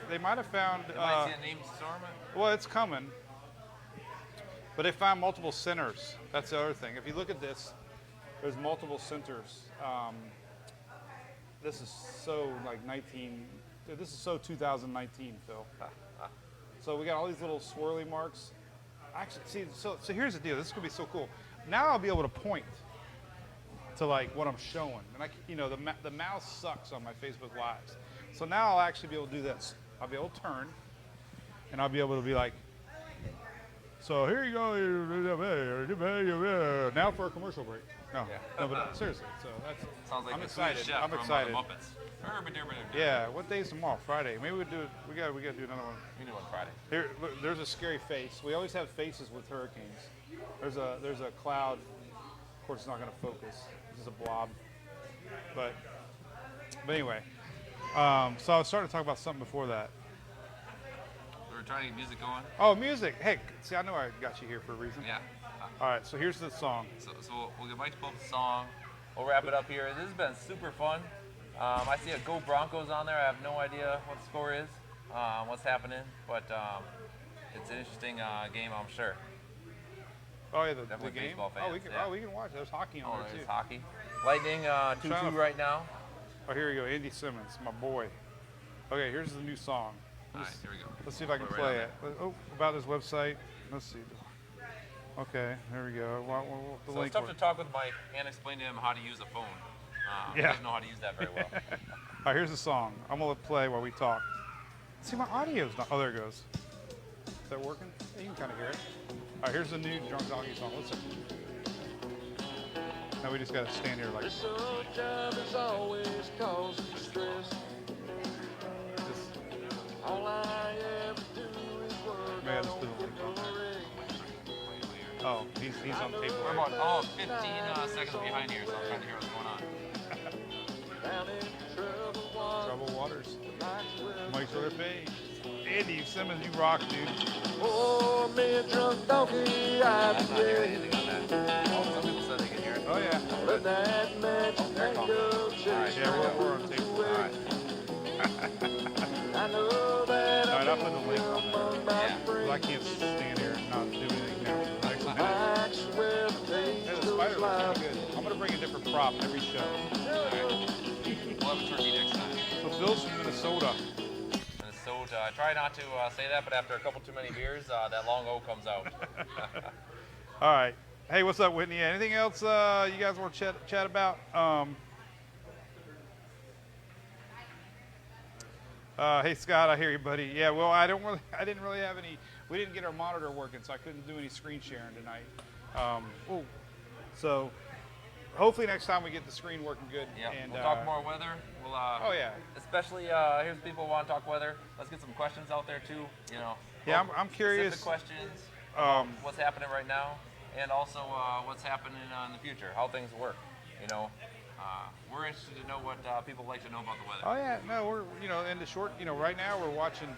see a named storm. Well, it's coming, but they found multiple centers. That's the other thing. If you look at this, there's multiple centers. This is so like 19. This is so 2019, Phil. So we got all these little swirly marks. Actually, see, so here's the deal. This is gonna be so cool. Now I'll be able to point to like what I'm showing, and the mouse sucks on my Facebook Lives. So now I'll actually be able to do this. I'll be able to turn, and I'll be able to be like, so here you go. Now for a commercial break. No, but seriously. So Sounds like I'm the excited. Swedish Chef I'm from, excited. The Muppets. Yeah. What day is tomorrow? Friday. Maybe we do. We got to do another one. We do on Friday. Here, look, there's a scary face. We always have faces with hurricanes. There's a cloud. Of course, it's not going to focus. This is a blob. But anyway, so I was starting to talk about something before that. We were trying to get music going. Oh, music. Hey, see, I know I got you here for a reason. Yeah. All right, so here's the song. So we'll get Mike to pull up the song. We'll wrap it up here. This has been super fun. I see a Go Broncos on there. I have no idea what the score is, what's happening, but it's an interesting game, I'm sure. Oh yeah, the Definitely game. baseball Oh, fans, yeah. we can watch. There's hockey on Oh, there there's too. hockey. Lightning 2-2 right now. Oh, here we go. Andy Simmons, my boy. Okay, here's the new song. All right, here we go. Let's see if I can Put it right play on it. Oh, about his website. Let's see. Okay, there we go. The So link it's tough for to it. talk with Mike and explain to him how to use a phone. He Yeah. doesn't know how to use that very well. All right, here's the song. I'm gonna play while we talk. See, my audio's not. Oh, there it goes. Is that working? Yeah, you can kind of hear it. All right, here's the new Drunk Donkey song. Listen. Now we just gotta stand here like. This old job is always causing stress. Just, All I ever do is work. man, I this don't doesn't get link no on there. rest. Oh, he's on We're paper. about 15 seconds behind here, so I'm trying to hear what's going on. Down in trouble water, Trouble Waters. nights with Mike's Rare Page. Andy Simmons, you rock, dude. oh, me a drunk donkey, I'm I'm not hearing anything on that. Some people said they can hear it. Oh yeah. but that magic They're calm. mango All right, chase. Yeah, we're on tape. All right. I know that All right, I'll I'm put the link on there. among my Yeah. 'Cause I friends. can't stand here and not do anything now. Actually, I swear the hey, taste the spider of looks life. pretty good. I'm gonna bring a different prop every show. We'll have a turkey next time. So Phil's from Minnesota. Minnesota. I try not to say that, but after a couple too many beers, that long O comes out. All right. Hey, what's up, Whitney? Anything else you guys want to chat about? Hey Scott, I hear you, buddy. Yeah, well, I didn't really have any. We didn't get our monitor working, so I couldn't do any screen sharing tonight. So hopefully next time we get the screen working good. Yeah, And, we'll talk more weather. We'll, Oh yeah. Especially here's people who want to talk weather. Let's get some questions out there too. You know. Yeah, I'm curious. Specific questions. Um, What's happening right now, and also what's happening in the future. How things work. You know. We're interested to know what people like to know about the weather. Oh yeah, no, we're in the short. Right now we're watching.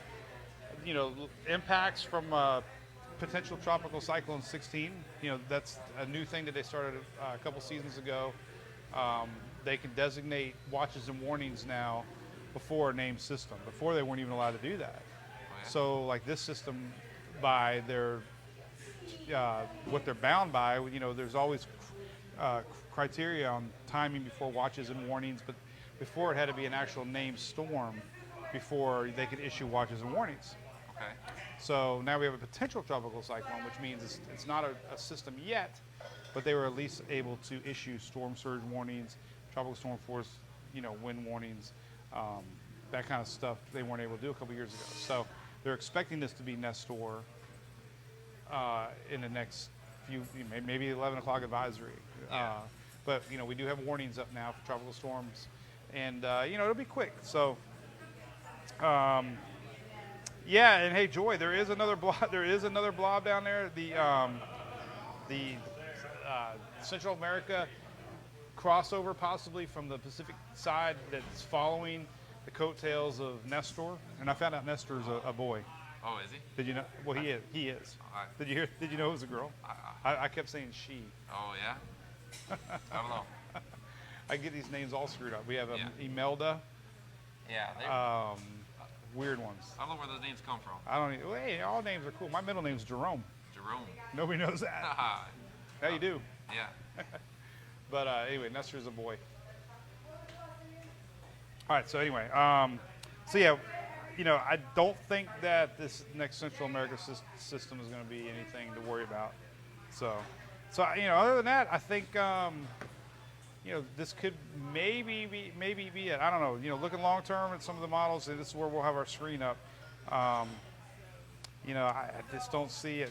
Impacts from potential tropical cyclone 16. That's a new thing that they started a couple seasons ago. They can designate watches and warnings now before a named system. Before they weren't even allowed to do that. Oh, yeah? So like this system, by their what they're bound by, there's always criteria on timing before watches and warnings, but before it had to be an actual named storm before they could issue watches and warnings. Okay. So now we have a potential tropical cyclone, which means it's not a system yet, but they were at least able to issue storm surge warnings, tropical storm force, wind warnings, that kind of stuff they weren't able to do a couple years ago. So they're expecting this to be Nestor in the next few, maybe 11 o'clock advisory. But we do have warnings up now for tropical storms, and it'll be quick. So. Yeah, and hey, Joy, there is another blob. There is another blob down there. The Central America crossover, possibly from the Pacific side, that's following the coattails of Nestor. And I found out Nestor's a boy. Oh, is he? Did you know? Well, he is. He is. Did you hear? Did you know it was a girl? I kept saying she. Oh yeah. I don't know. I get these names all screwed up. We have Yeah. Imelda, Yeah. weird ones. I don't know where those names come from. I don't. Well, hey, all names are cool. My middle name's Jerome. Jerome. Nobody knows that. Now you do. Yeah. But anyway, Nestor's a boy. All right. So anyway, so yeah, I don't think that this next Central America system is going to be anything to worry about. So other than that, I think this could maybe be it. I don't know. Looking long term at some of the models, and this is where we'll have our screen up. I just don't see it.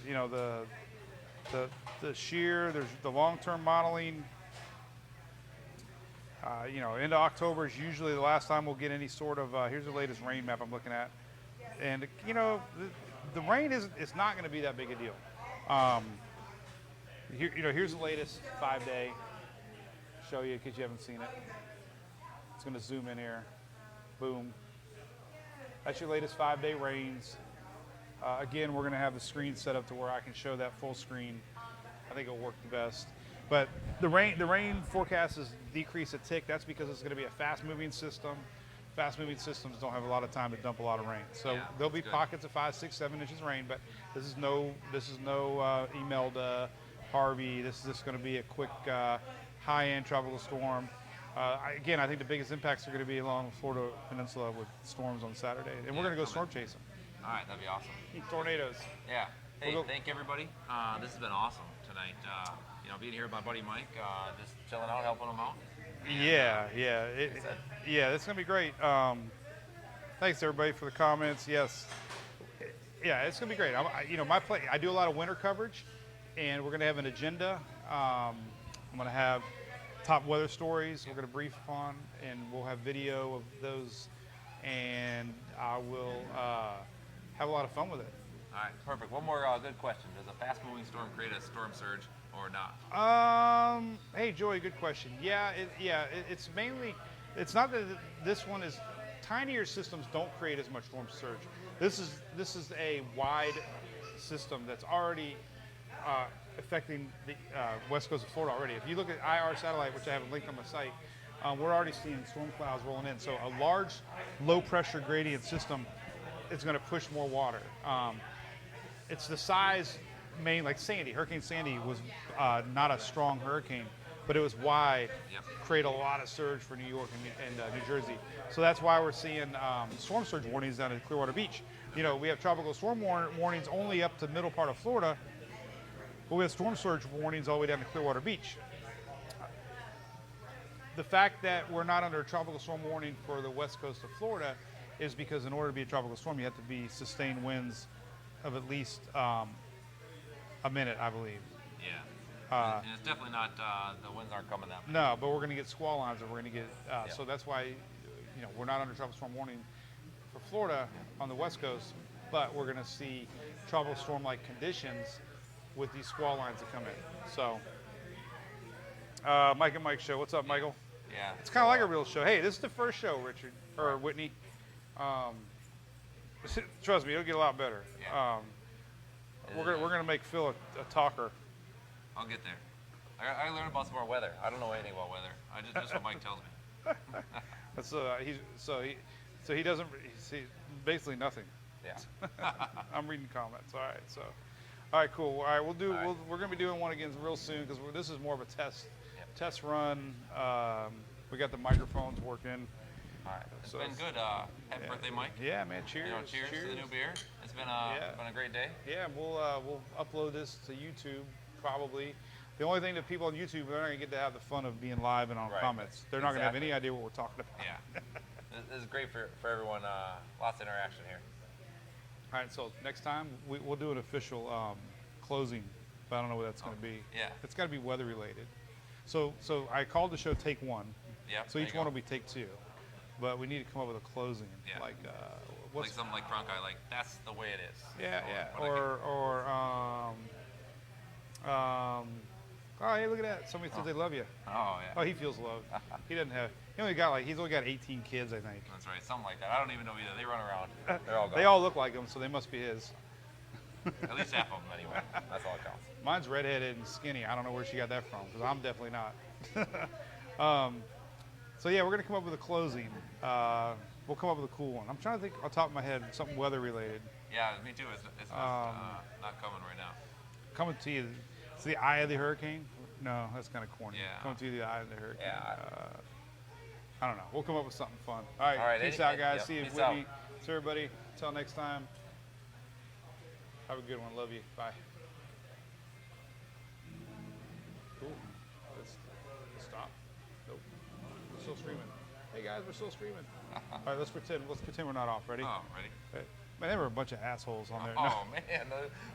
The shear, there's the long term modeling. Into October is usually the last time we'll get any sort of. Here's the latest rain map I'm looking at, and the rain it's not going to be that big a deal. Here's the latest 5-day. Show you because you haven't seen it. It's going to zoom in here. Boom. That's your latest 5-day rains. Again, we're going to have the screen set up to where I can show that full screen. I think it'll work the best. But the rain forecast is decreased a tick. That's because it's going to be a fast-moving system. Fast-moving systems don't have a lot of time to dump a lot of rain. So there'll be pockets of 5, 6, 7 inches of rain. But this is no Imelda, Harvey. This is just going to be a quick high-end tropical storm. I think the biggest impacts are going to be along the Florida Peninsula with storms on Saturday, and we're going to go storm chasing. All right, that'd be awesome. Tornadoes. Yeah. Hey, thank everybody. This has been awesome tonight. Being here with my buddy Mike, just chilling out, helping him out. It's gonna be great. Thanks everybody for the comments. Yes, it's gonna be great. I do a lot of winter coverage, and we're gonna have an agenda. I'm gonna have top weather stories we're gonna brief upon, and we'll have video of those, and I will have a lot of fun with it. All right, perfect. One more good question. Does a fast-moving storm create a storm surge or not? Hey, Joey, good question. It's mainly, it's not that this one is, tinier systems don't create as much storm surge. This is a wide system that's already affecting the west coast of Florida already. If you look at IR satellite, which I have linked on my site, we're already seeing storm clouds rolling in. So a large low-pressure gradient system is going to push more water. It's the size, like Sandy. Hurricane Sandy was not a strong hurricane, but it was wide, create a lot of surge for New York and New Jersey. So that's why we're seeing storm surge warnings down at Clearwater Beach. We have tropical storm warnings only up to the middle part of Florida, but we have storm surge warnings all the way down to Clearwater Beach. The fact that we're not under a tropical storm warning for the west coast of Florida is because in order to be a tropical storm, you have to be sustained winds of at least a minute, I believe. Yeah. And it's definitely not, the winds aren't coming that much. No, but we're going to get squall lines, and we're going to get, so that's why, we're not under tropical storm warning for Florida on the west coast, but we're going to see tropical storm-like conditions with these squall lines that come in. So, Mike and Mike show. What's up, Michael? Yeah. It's kind of like a real show. Hey, this is the first show, Richard, or Whitney. Trust me, it'll get a lot better. Yeah. We're gonna make Phil a talker. I'll get there. I learned about some more weather. I don't know anything about weather. I just what Mike tells me. That's he doesn't see basically nothing. Yeah. I'm reading comments. All right, cool. All right, we're gonna be doing one again real soon because this is more of a test run. We got the microphones working. All right. It's been good. Happy birthday, Mike. Yeah, man. Cheers. Cheers to the new beer. It's been a great day. Yeah, we'll upload this to YouTube probably. The only thing that people on YouTube, they're not gonna get to have the fun of being live and on comments. They're not gonna have any idea what we're talking about. Yeah. This is great for everyone. Lots of interaction here. All right, so next time we'll do an official closing, but I don't know what that's going to be. Yeah. It's got to be weather related. So I called the show Take One. Yeah. So each one will be Take Two, but we need to come up with a closing. Yeah. Like like something like Cronkite, like that's the way it is. Yeah, oh, hey, look at that! Somebody says they love you. Oh yeah. Oh, he feels loved. He doesn't have. He's only got 18 kids, I think. That's right, something like that. I don't even know either. They run around. They're all gone. They all look like him, so they must be his. At least half of them, anyway. That's all that counts. Mine's redheaded and skinny. I don't know where she got that from, because I'm definitely not. So yeah, we're gonna come up with a closing. We'll come up with a cool one. I'm trying to think off the top of my head something weather related. Yeah, me too. It's not coming right now. Coming to you, it's the eye of the hurricane. No, that's kind of corny. Yeah. Coming to you, the eye of the hurricane. Yeah. I don't know. We'll come up with something fun. All right. All right, Peace any- out, guys. yep, See you, peace Whitney. out. See everybody. Until next time. Have a good one. Love you. Bye. Cool. Let's stop. Nope. We're still streaming. Hey guys, we're still streaming. All right, let's pretend. Let's pretend we're not off. Ready? Oh, ready? Hey, man, there were a bunch of assholes on there. Oh man,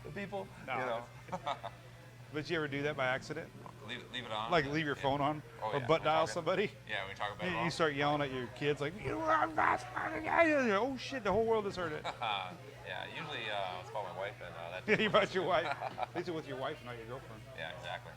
the people. No. You know. But you ever do that by accident? leave it on. Like leave your Yeah. phone on Oh, or yeah, butt we're dial talking- somebody? Yeah, we talk about You, it. you start yelling at your kids like, I'm not smarter than you." Oh shit, the whole world has heard it. Yeah, usually it's about my wife and that. Yeah, you brought your wife. At least it's with your wife, not your girlfriend. Yeah, exactly.